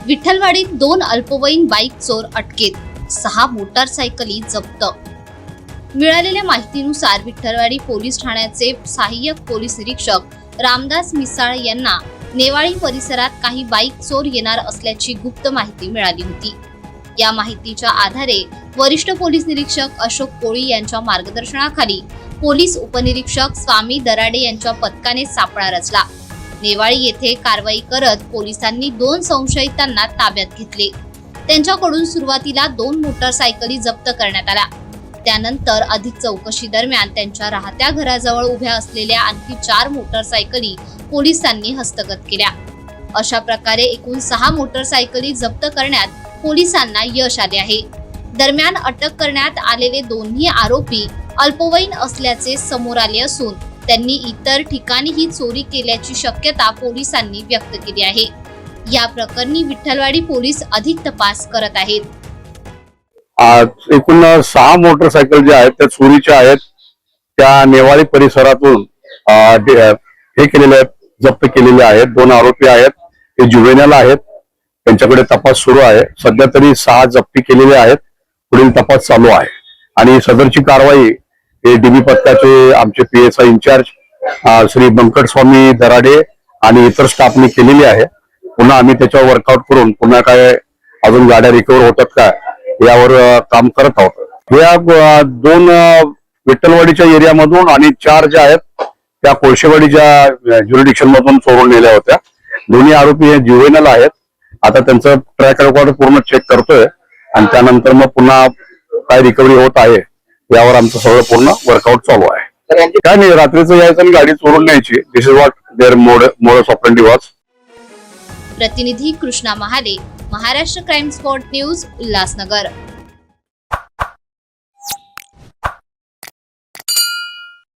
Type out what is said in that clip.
विठ्ठलवाडीत 2 अल्पवयीन बाईक चोर अटकेत, 6 मोटारसायकली जप्त। मिळालेल्या माहितीनुसार विठ्ठलवाडी पोलीस ठाण्याचे सहाय्यक पोलीस निरीक्षक रामदास मिसाळ यांना नेवाळी परिसरात काही बाईक चोर येणार असल्याची गुप्त माहिती मिळाली होती। या माहितीच्या आधारे वरिष्ठ पोलीस निरीक्षक अशोक कोळी यांच्या मार्गदर्शनाखाली पोलीस उपनिरीक्षक स्वामी दराडे यांच्या पथकाने सापळा रचला। नेवाळी येथे कारवाई करत पोलिसांनी 2 संशयितांना ताब्यात घेतले। त्यांच्याकडून सुरुवातीला 2 मोटारसायकली जप्त करण्यात आल्या। त्यानंतर अधिक चौकशी दरम्यान त्यांच्या राहत्या घराजवळ उभ्या असलेल्या आणखी 4 मोटारसायकली पोलिसांनी हस्तगत केल्या। अशा प्रकारे एकूण 6 मोटारसायकली जप्त करण्यात पोलिसांना यश आले आहे। दरम्यान अटक करण्यात आलेले दोन्ही आरोपी अल्पवयीन असल्याचे समोर आले असून त्यांनी इतर ठिकाणीही चोरी केल्याची शक्यता पोलिसांनी व्यक्त केली आहे। या प्रकरणी विठ्ठलवाडी पोलीस अधिक तपास करत आहेत। एकूण 6 मोटरसायकल ज्या आहेत त्या चोरीच्या आहेत। त्या नेवाळी परिसरातून हे केलेले आहेत, जप्त केलेले आहेत। 2 आरोपी आहेत, ते जुवेनल आहेत, त्यांच्याकडे तपास सुरू आहे। सध्या तरी 6 जप्ती केलेले आहेत, पुढील तपास चालू आहे। आणि सदरची कारवाई डीबी पथकाचे आमचे PSI इंचार्ज श्री बंकट स्वामी दराडे आणि इतर स्टाफने केलेली आहे। पुन्हा आम्ही त्याच्यावर वर्कआउट करून पुन्हा काय अजून गाड्या रिकव्हर होतात का यावर काम करत आहोत। या 2 विठ्ठलवाडीच्या एरियामधून आणि 4 ज्या आहेत त्या कोळशेवाडीच्या ज्युरिडिक्शन मधून चोरून नेल्या होत्या। दोन्ही आरोपी हे जुवेनल आहेत। आता त्यांचं ट्रॅक रेकॉर्ड पूर्ण चेक करतोय आणि त्यानंतर मग पुन्हा काय रिकव्हरी होत आहे यावर आमचं सगळं पूर्ण वर्कआउट चालू आहे। काय नाही, रात्रीचं यायचं आणि गाडी चोरून न्यायची। This is what their modus operandi was. प्रतिनिधी Krishna Mahale, Maharashtra crime spot news, Ulhasnagar.